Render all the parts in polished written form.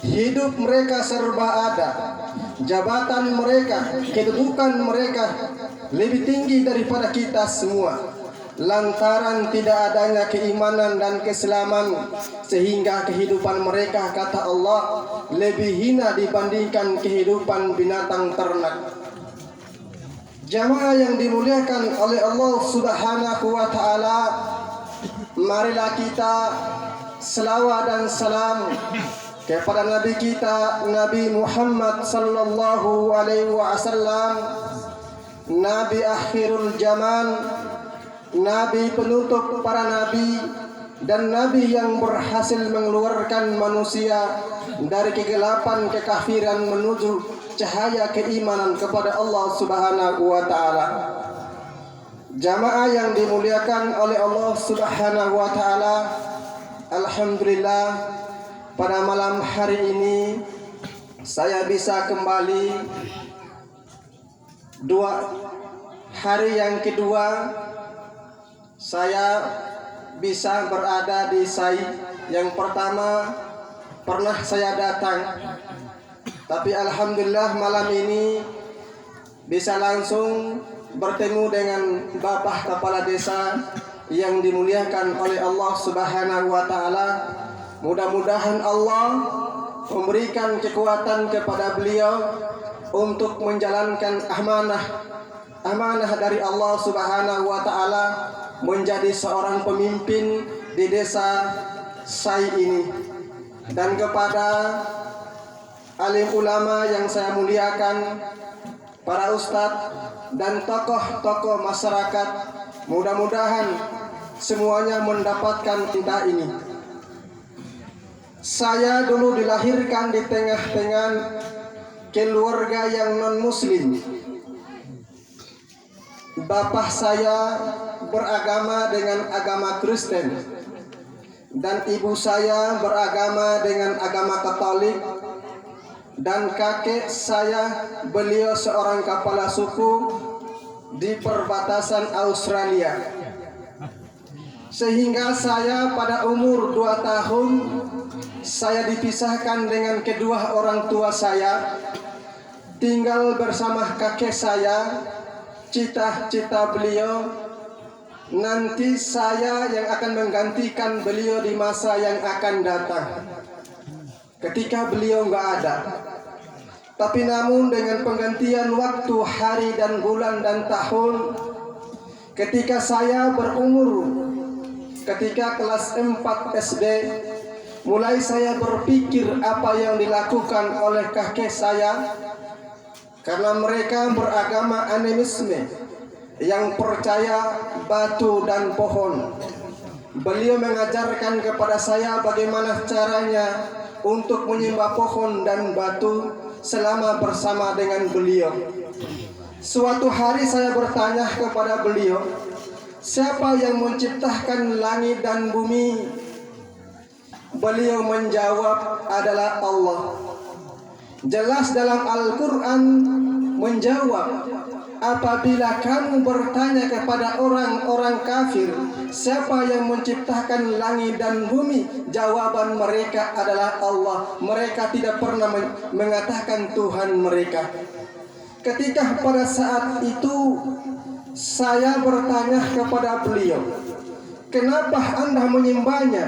Hidup mereka serba ada, jabatan mereka, kedudukan mereka lebih tinggi daripada kita semua. Lantaran tidak adanya keimanan dan keislaman, sehingga kehidupan mereka, kata Allah, lebih hina dibandingkan kehidupan binatang ternak. Jamaah yang dimuliakan oleh Allah Subhanahu wa Ta'ala, marilah kita selawat dan salam kepada Nabi kita, Nabi Muhammad sallallahu alaihi wasallam, Nabi akhirul zaman, Nabi penutup para nabi, dan Nabi yang berhasil mengeluarkan manusia dari kegelapan kekafiran menuju cahaya keimanan kepada Allah Subhanahu wa Ta'ala. Jamaah yang dimuliakan oleh Allah Subhanahu wa Ta'ala, alhamdulillah, pada malam hari ini saya bisa kembali hari yang kedua saya bisa berada di SAI. Yang pertama pernah saya datang, tapi alhamdulillah malam ini bisa langsung bertemu dengan Bapak Kepala Desa yang dimuliakan oleh Allah Subhanahu wa Ta'ala. Mudah-mudahan Allah memberikan kekuatan kepada beliau untuk menjalankan amanah dari Allah Subhanahu wa Ta'ala, menjadi seorang pemimpin di desa SAI ini. Dan kepada alim ulama yang saya muliakan, para ustadz dan tokoh-tokoh masyarakat, mudah-mudahan semuanya mendapatkan cinta ini. Saya dulu dilahirkan di tengah-tengah keluarga yang non-muslim. Bapak saya beragama dengan agama Kristen, dan ibu saya beragama dengan agama Katolik, dan kakek saya, beliau seorang kepala suku di perbatasan Australia. Sehingga saya pada umur 2 tahun saya dipisahkan dengan kedua orang tua saya, tinggal bersama kakek saya. Cita-cita beliau nanti saya yang akan menggantikan beliau di masa yang akan datang, ketika beliau nggak ada. Tapi namun dengan penggantian waktu, hari dan bulan dan tahun, ketika saya berumur, ketika kelas 4 SD, mulai saya berpikir apa yang dilakukan oleh kakek saya, karena mereka beragama animisme yang percaya batu dan pohon. Beliau mengajarkan kepada saya bagaimana caranya untuk menyembah pohon dan batu selama bersama dengan beliau. Suatu hari saya bertanya kepada beliau, siapa yang menciptakan langit dan bumi? Beliau menjawab, adalah Allah. Jelas dalam Al-Quran menjawab, apabila kamu bertanya kepada orang-orang kafir, siapa yang menciptakan langit dan bumi? Jawaban mereka adalah Allah. Mereka tidak pernah mengatakan Tuhan mereka. Ketika pada saat itu saya bertanya kepada beliau, kenapa Anda menyembahnya?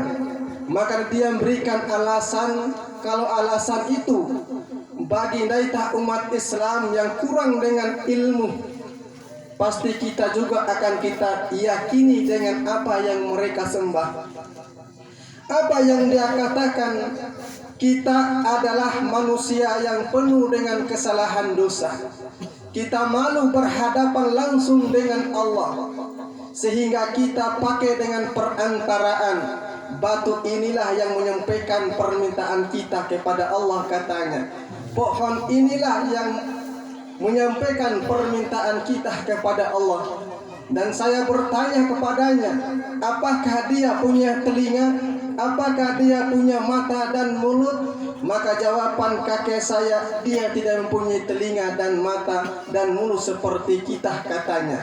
Maka dia memberikan alasan, kalau alasan itu bagi daitah umat Islam yang kurang dengan ilmu, pasti kita juga akan kita yakini dengan apa yang mereka sembah. Apa yang dia katakan, kita adalah manusia yang penuh dengan kesalahan dosa. Kita malu berhadapan langsung dengan Allah, sehingga kita pakai dengan perantaraan. Batu inilah yang menyampaikan permintaan kita kepada Allah, katanya. Pohon inilah yang menyampaikan permintaan kita kepada Allah. Dan saya bertanya kepadanya, apakah dia punya telinga? Apakah dia punya mata dan mulut? Maka jawaban kakek saya, dia tidak mempunyai telinga dan mata dan mulut seperti kita, katanya.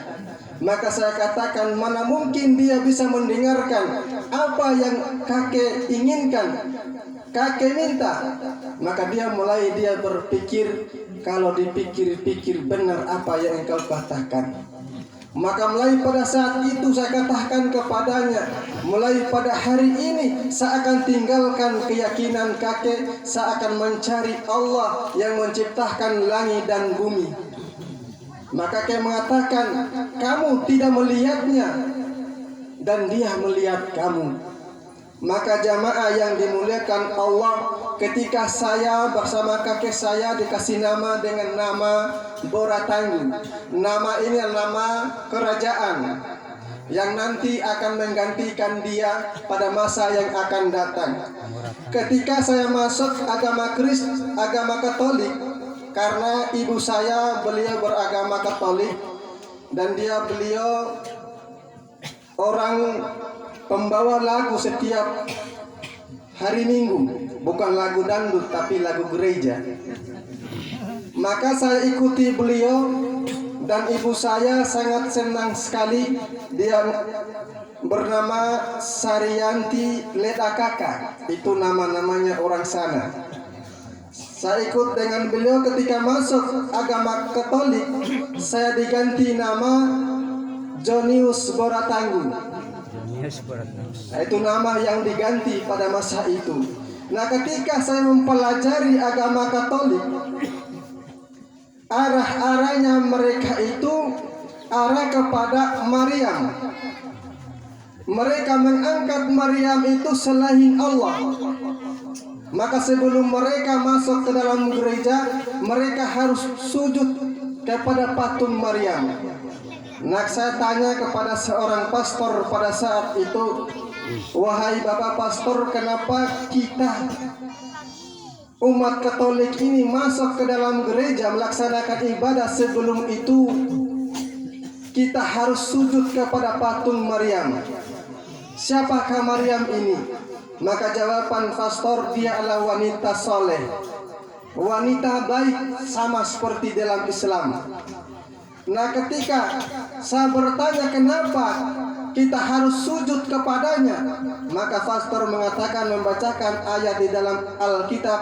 Maka saya katakan, mana mungkin dia bisa mendengarkan apa yang kakek inginkan, kakek minta. Maka dia berpikir, kalau dipikir-pikir benar apa yang engkau katakan. Maka mulai pada saat itu saya katakan kepadanya, mulai pada hari ini saya akan tinggalkan keyakinan kakek, saya akan mencari Allah yang menciptakan langit dan bumi. Maka kakek mengatakan, kamu tidak melihatnya dan dia melihat kamu. Maka jamaah yang dimuliakan Allah, ketika saya bersama kakek saya dikasih nama dengan nama Boratanggu. Nama ini adalah nama kerajaan yang nanti akan menggantikan dia pada masa yang akan datang. Ketika saya masuk agama Katolik, karena ibu saya beliau beragama Katolik dan beliau orang pembawa lagu setiap hari Minggu, bukan lagu dangdut tapi lagu gereja. Maka saya ikuti beliau dan ibu saya sangat senang sekali. Dia bernama Saryanti Ledakaka, itu namanya orang sana. Saya ikut dengan beliau. Ketika masuk agama Katolik, saya diganti nama Jonius Boratanggu. Itu nama yang diganti pada masa itu. Nah, ketika saya mempelajari agama Katolik, arah-arahnya mereka itu arah kepada Maryam. Mereka mengangkat Maryam itu selain Allah. Maka sebelum mereka masuk ke dalam gereja, mereka harus sujud kepada patung Maryam. Nah, saya tanya kepada seorang pastor pada saat itu, wahai Bapak Pastor, kenapa kita umat Katolik ini masuk ke dalam gereja melaksanakan ibadah, sebelum itu kita harus sujud kepada patung Maryam? Siapakah Maryam ini? Maka jawaban pastor, dia adalah wanita soleh, wanita baik, sama seperti dalam Islam. Nah, ketika saya bertanya kenapa kita harus sujud kepadanya, maka pastor mengatakan, membacakan ayat di dalam Alkitab,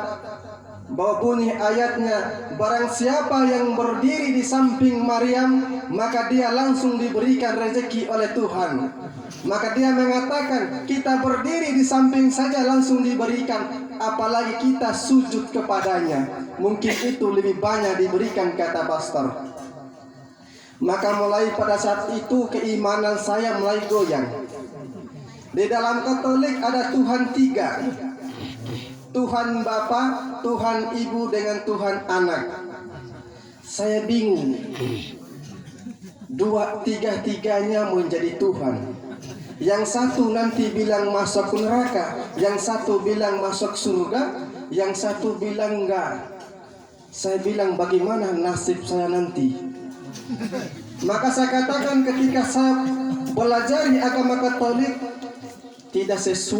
bahwa bunyi ayatnya, barang siapa yang berdiri di samping Maryam, maka dia langsung diberikan rezeki oleh Tuhan. Maka dia mengatakan, kita berdiri di samping saja langsung diberikan, apalagi kita sujud kepadanya, mungkin itu lebih banyak diberikan, kata pastor. Maka mulai pada saat itu keimanan saya mulai goyang. Di dalam Katolik ada Tuhan 3, Tuhan Bapa, Tuhan Ibu, dengan Tuhan Anak. Saya bingung, tiga-tiganya menjadi Tuhan. Yang satu nanti bilang masuk neraka, yang satu bilang masuk surga, yang satu bilang enggak. Saya bilang, bagaimana nasib saya nanti? Maka saya katakan, ketika saya belajar agama Katolik tidak sesuai